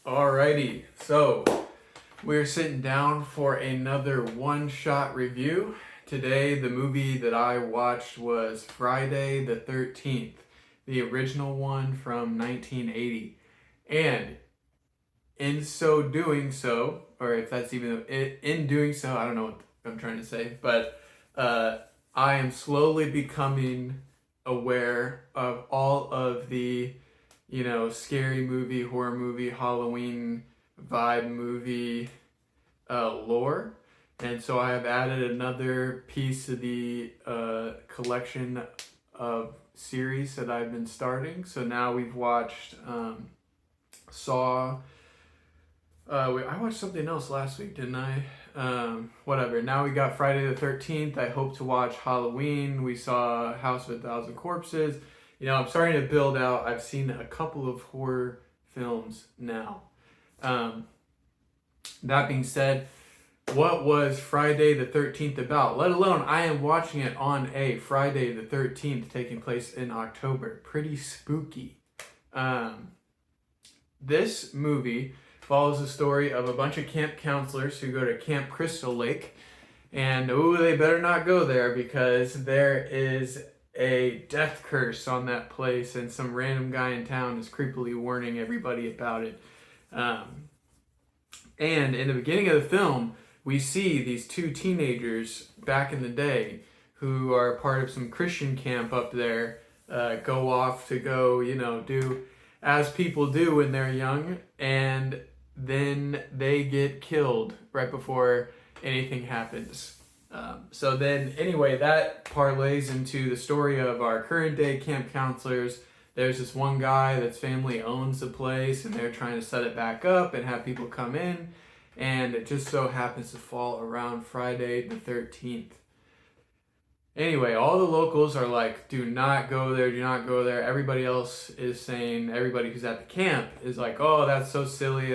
Alrighty, so we're sitting down for another one-shot review. Today, the movie that I watched was Friday the 13th, the original one from 1980. And in so doing so, or if that's even, in doing so, I don't know what I'm trying to say, but I am slowly becoming aware of all of the scary movie, horror movie, Halloween vibe movie lore. And so I have added another piece to the collection of series that I've been starting. So now we've watched Saw. I watched something else last week, didn't I? Whatever. Now we got Friday the 13th. I hope to watch Halloween. We saw House of a Thousand Corpses. I'm starting to build out. I've seen a couple of horror films now. That being said, what was Friday the 13th about? Let alone I am watching it on a Friday the 13th taking place in October. Pretty spooky. This movie follows the story of a bunch of camp counselors who go to Camp Crystal Lake. And they better not go there because there is a death curse on that place, and some random guy in town is creepily warning everybody about it. And in the beginning of the film, we see these two teenagers back in the day who are part of some Christian camp up there go off to go, do as people do when they're young, and then they get killed right before anything happens. So then, anyway, that parlays into the story of our current day camp counselors. There's this one guy that's family owns the place, and they're trying to set it back up and have people come in, and it just so happens to fall around Friday the 13th. Anyway, all the locals are like, do not go there, do not go there. Everybody else is saying, everybody who's at the camp is like, oh, that's so silly,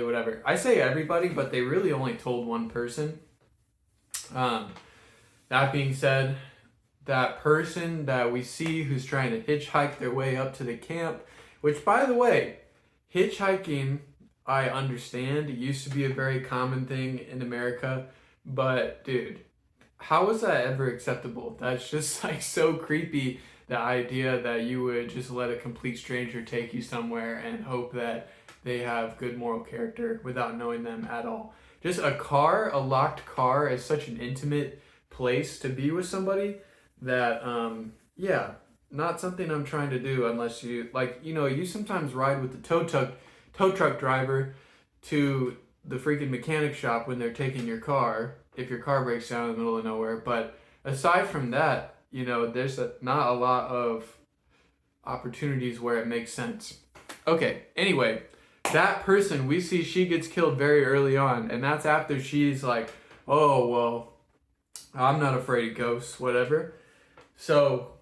whatever. I say everybody, but they really only told one person. That being said, that person that we see who's trying to hitchhike their way up to the camp, which, by the way, hitchhiking, I understand, it used to be a very common thing in America, but dude, how is that ever acceptable? That's just like so creepy, the idea that you would just let a complete stranger take you somewhere and hope that they have good moral character without knowing them at all. Just a locked car is such an intimate place to be with somebody that, not something I'm trying to do unless you, you sometimes ride with the tow truck driver to the freaking mechanic shop when they're taking your car, if your car breaks down in the middle of nowhere. But aside from that, there's not a lot of opportunities where it makes sense. Okay, anyway, that person, we see she gets killed very early on, and that's after she's like, oh, well, I'm not afraid of ghosts, whatever. So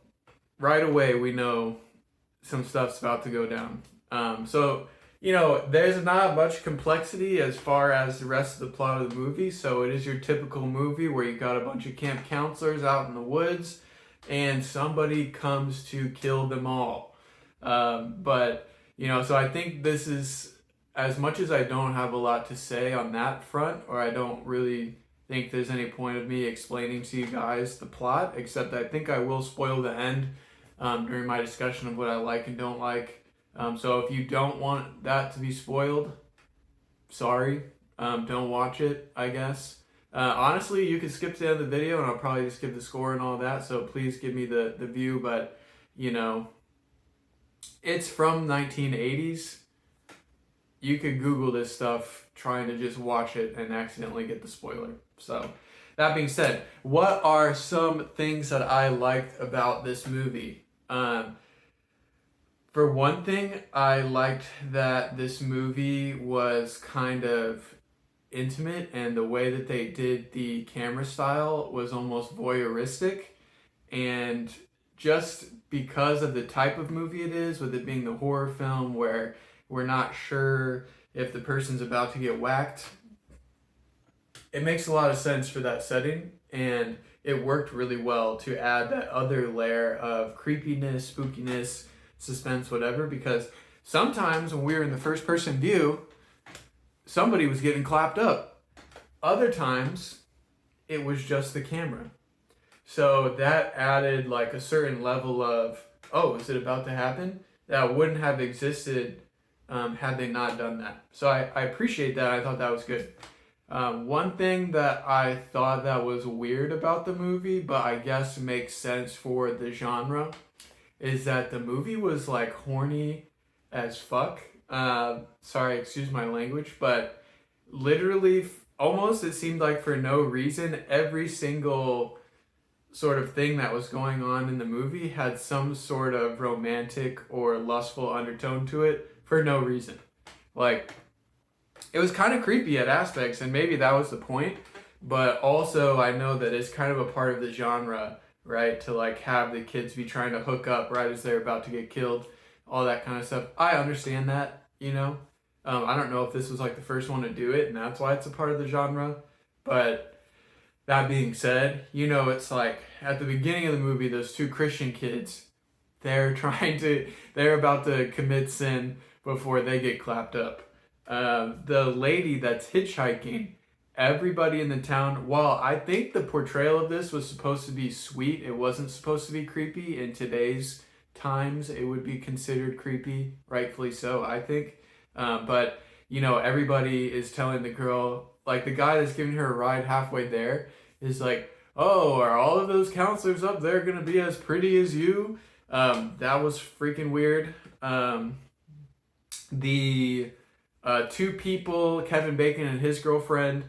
right away, we know some stuff's about to go down. There's not much complexity as far as the rest of the plot of the movie. So it is your typical movie where you got a bunch of camp counselors out in the woods and somebody comes to kill them all. So I think this is, as much as I don't have a lot to say on that front, or I don't really think there's any point of me explaining to you guys the plot, except I think I will spoil the end during my discussion of what I like and don't like. So if you don't want that to be spoiled, sorry, don't watch it, I guess. Honestly, you can skip to the end of the video and I'll probably just give the score and all that, so please give me the view, but, it's from 1980s. You could Google this stuff trying to just watch it and accidentally get the spoiler. So, that being said, what are some things that I liked about this movie? For one thing, I liked that this movie was kind of intimate, and the way that they did the camera style was almost voyeuristic. And just because of the type of movie it is, with it being the horror film where we're not sure if the person's about to get whacked, it makes a lot of sense for that setting, and it worked really well to add that other layer of creepiness, spookiness, suspense, whatever, because Sometimes when we were in the first person view, somebody was getting clapped up. Other times, it was just the camera. So that added like a certain level of, oh, is it about to happen? That wouldn't have existed had they not done that. So I appreciate that. I thought that was good. One thing that I thought that was weird about the movie, but I guess makes sense for the genre, is that the movie was like horny as fuck. Sorry, excuse my language, but literally almost it seemed like for no reason, every single sort of thing that was going on in the movie had some sort of romantic or lustful undertone to it for no reason. Like, it was kind of creepy at aspects, and maybe that was the point, but also I know that it's kind of a part of the genre, right, to like have the kids be trying to hook up right as they're about to get killed, all that kind of stuff. I understand that, you know. I don't know if this was like the first one to do it and that's why it's a part of the genre, but that being said, you know, it's like at the beginning of the movie, those two Christian kids, they're about to commit sin before they get clapped up. The lady that's hitchhiking, everybody in the town, while I think the portrayal of this was supposed to be sweet, it wasn't supposed to be creepy. In today's times, it would be considered creepy, rightfully so, I think. But, you know, everybody is telling the girl, like the guy that's giving her a ride halfway there is like, oh, are all of those counselors up there going to be as pretty as you? That was freaking weird. The two people, Kevin Bacon and his girlfriend,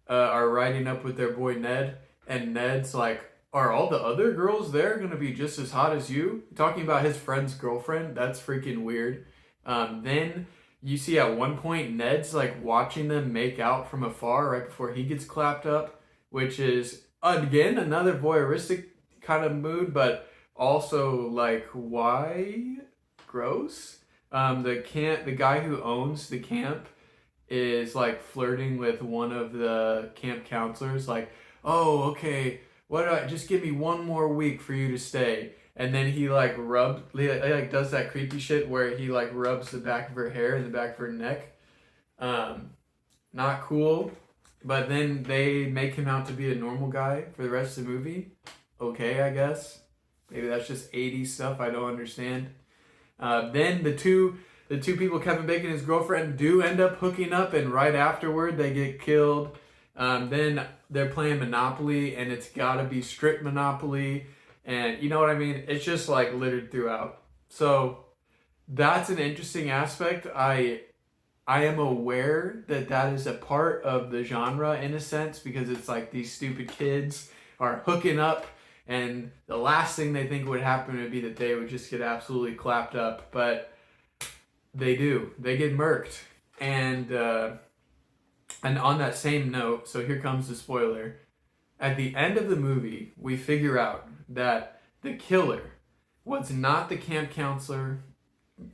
are riding up with their boy Ned, and Ned's like, are all the other girls there going to be just as hot as you? Talking about his friend's girlfriend, that's freaking weird. Then you see at one point Ned's like watching them make out from afar right before he gets clapped up, which is, again, another voyeuristic kind of mood, but also like, why? Gross. The guy who owns the camp is like flirting with one of the camp counselors, like, oh, okay, just give me one more week for you to stay. And then he like does that creepy shit where he like rubs the back of her hair and the back of her neck. Not cool. But then they make him out to be a normal guy for the rest of the movie. Okay, I guess. Maybe that's just 80s stuff I don't understand. Then the two people, Kevin Bacon and his girlfriend, do end up hooking up, and right afterward they get killed. Then they're playing Monopoly, and it's gotta be strip Monopoly. And you know what I mean? It's just like littered throughout. So that's an interesting aspect. I am aware that is a part of the genre in a sense, because it's like these stupid kids are hooking up, and the last thing they think would happen would be that they would just get absolutely clapped up. But they do. They get murked. And on that same note, so here comes the spoiler. At the end of the movie, we figure out that the killer was not the camp counselor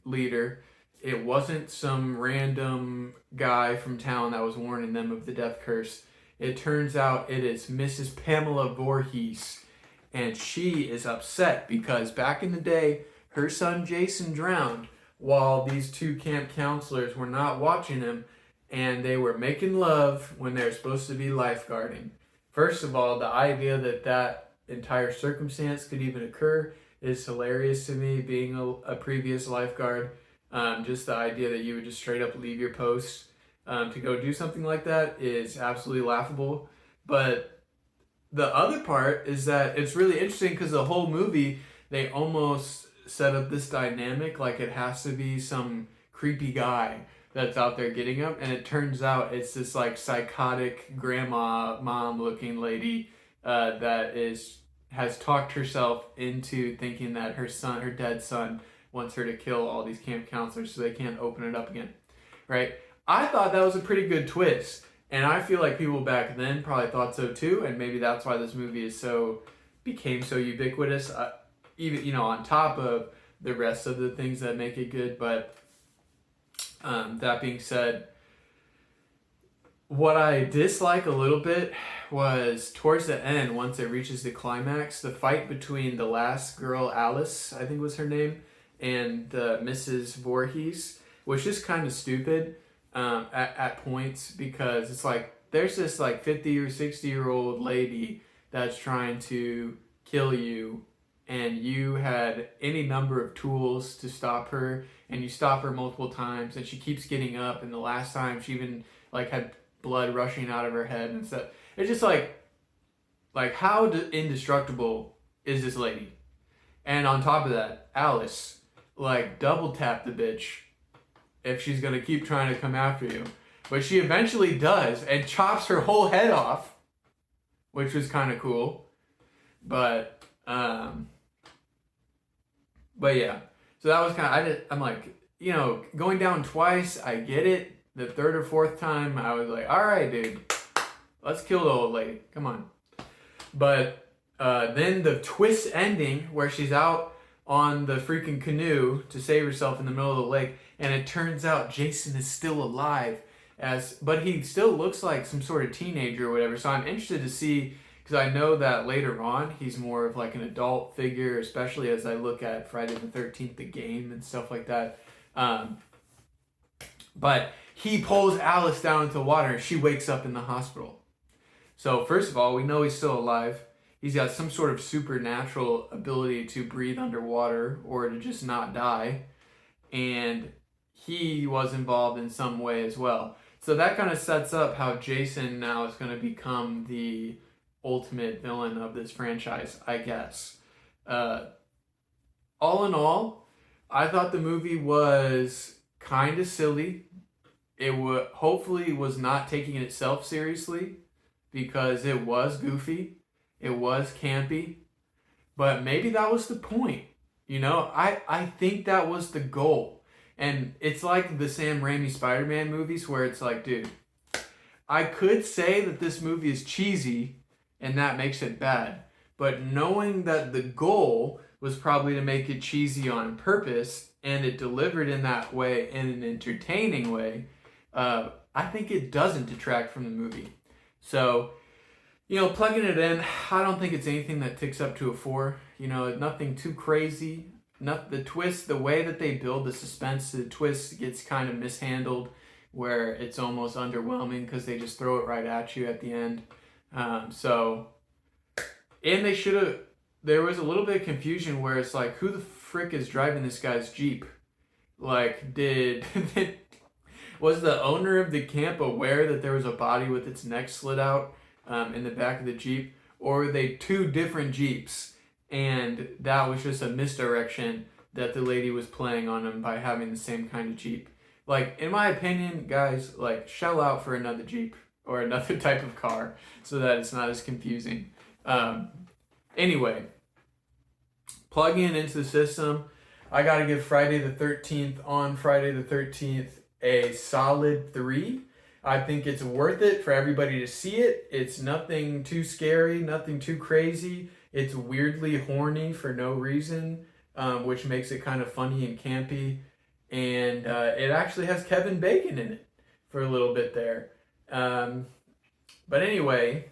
leader. It wasn't some random guy from town that was warning them of the death curse. It turns out it is Mrs. Pamela Voorhees. And she is upset because back in the day, her son Jason drowned while these two camp counselors were not watching him, and they were making love when they were supposed to be lifeguarding. First of all, the idea that entire circumstance could even occur is hilarious to me, being a previous lifeguard. Just the idea that you would just straight up leave your post to go do something like that is absolutely laughable. But the other part is that it's really interesting because the whole movie, they almost set up this dynamic like it has to be some creepy guy that's out there getting him, and it turns out it's this like psychotic grandma mom looking lady that has talked herself into thinking that her dead son wants her to kill all these camp counselors so they can't open it up again, right? I thought that was a pretty good twist, and I feel like people back then probably thought so too, and maybe that's why this movie became so ubiquitous, even on top of the rest of the things that make it good. But that being said, what I dislike a little bit was towards the end, once it reaches the climax, the fight between the last girl, Alice, I think was her name, and Mrs. Voorhees was just kind of stupid at points, because it's like there's this like 50 or 60-year-old lady that's trying to kill you, and you had any number of tools to stop her, and you stop her multiple times, and she keeps getting up, and the last time she even like had blood rushing out of her head and stuff. It's just like how indestructible is this lady? And on top of that, Alice, like, double tap the bitch if she's gonna keep trying to come after you. But she eventually does and chops her whole head off, which was kind of cool. But yeah. So that was kind of, I'm like, you know, going down twice, I get it. The third or fourth time, I was like, all right, dude, let's kill the old lady. Come on. But then the twist ending where she's out on the freaking canoe to save herself in the middle of the lake, and it turns out Jason is still alive, but he still looks like some sort of teenager or whatever. So I'm interested to see, because I know that later on he's more of like an adult figure, especially as I look at Friday the 13th, the game and stuff like that. But he pulls Alice down into the water and she wakes up in the hospital. So first of all, we know he's still alive. He's got some sort of supernatural ability to breathe underwater or to just not die. And he was involved in some way as well. So that kind of sets up how Jason now is going to become the ultimate villain of this franchise, I guess. All in all, I thought the movie was kind of silly. It hopefully was not taking itself seriously, because it was goofy. It was campy. But maybe that was the point. You know, I think that was the goal. And it's like the Sam Raimi Spider-Man movies where it's like, dude, I could say that this movie is cheesy and that makes it bad. But knowing that the goal was probably to make it cheesy on purpose, and it delivered in that way, in an entertaining way, I think it doesn't detract from the movie. So, you know, plugging it in, I don't think it's anything that ticks up to a 4. You know, nothing too crazy. The twist, the way that they build the suspense, the twist gets kind of mishandled, where it's almost underwhelming because they just throw it right at you at the end. And they should have, there was a little bit of confusion where it's like, who the frick is driving this guy's Jeep? Like, was the owner of the camp aware that there was a body with its neck slit out in the back of the Jeep? Or were they two different Jeeps? And that was just a misdirection that the lady was playing on him by having the same kind of Jeep. Like, in my opinion, guys, like, shell out for another Jeep or another type of car so that it's not as confusing. Anyway, plugging into the system, I gotta give Friday the 13th on Friday the 13th a solid 3. I think it's worth it for everybody to see it. It's nothing too scary, nothing too crazy. It's weirdly horny for no reason, which makes it kind of funny and campy. And it actually has Kevin Bacon in it for a little bit there. But anyway,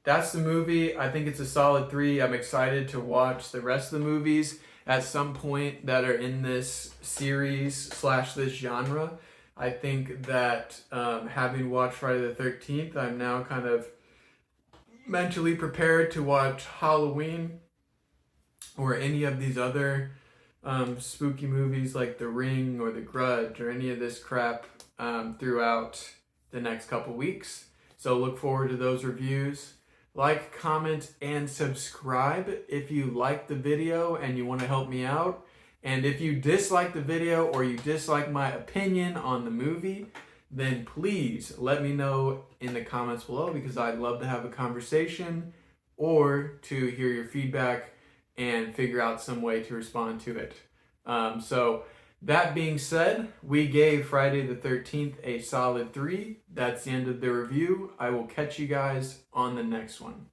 that's the movie. I think it's a solid 3. I'm excited to watch the rest of the movies at some point that are in this series / this genre. I think that having watched Friday the 13th, I'm now kind of mentally prepared to watch Halloween or any of these other spooky movies like The Ring or The Grudge or any of this crap throughout the next couple weeks. So look forward to those reviews. Like, comment, and subscribe if you like the video and you want to help me out. And if you dislike the video or you dislike my opinion on the movie, then please let me know in the comments below, because I'd love to have a conversation or to hear your feedback and figure out some way to respond to it. So that being said, we gave Friday the 13th a solid 3. That's the end of the review. I will catch you guys on the next one.